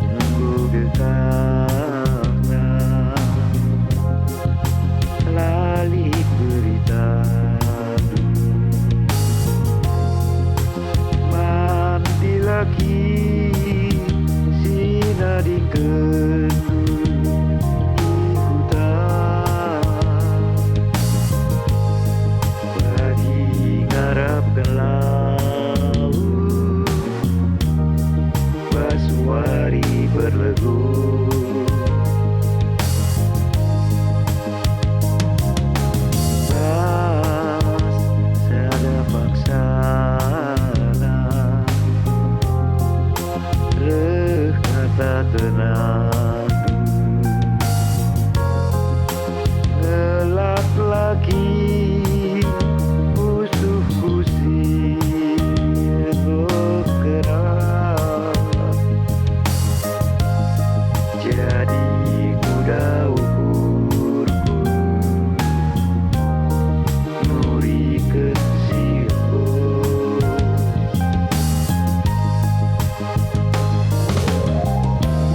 Nganggo getahna lali berita mandi lagi sinadikeun berlagu pas sada paksana reh kata tenang ngelak lagi musuh kusi jadi kuda ukurku nurikeun silpo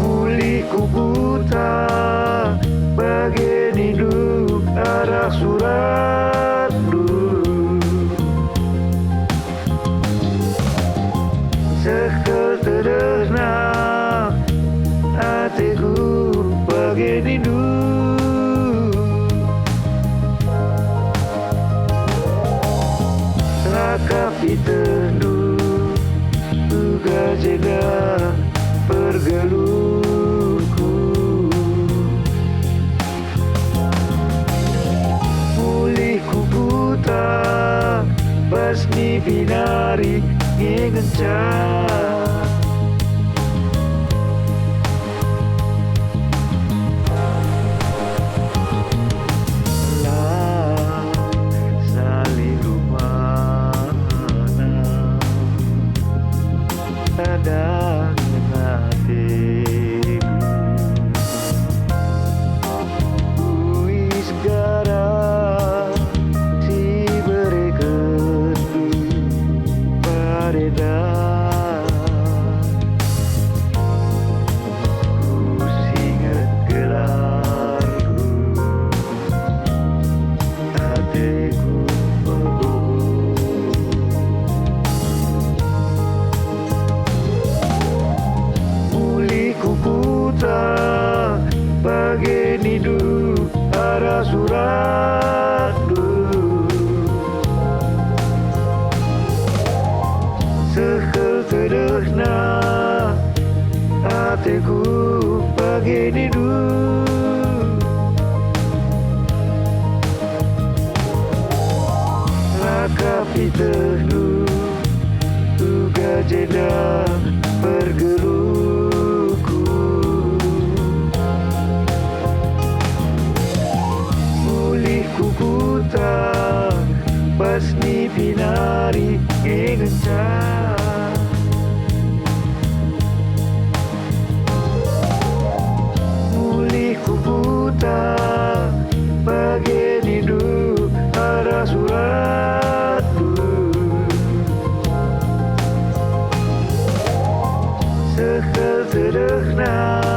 muli ku buta bagen hidup arah suratmu sekel teureusna hatiku bagian hidup lakap ditendu juga jeda pergelurku mulih ku buta basmi binari ngegencang sadang hatiku wis gara si berekeun pareda ku singet gelarku hatiku buta bagian hidup arah suratmu sekel teureusna hatiku bagian hidup lakap ditendu juga jeda bergelut kukuta basmi binari ngegencang mulih kubuta bagian hidup arah suratmu sekel teureusna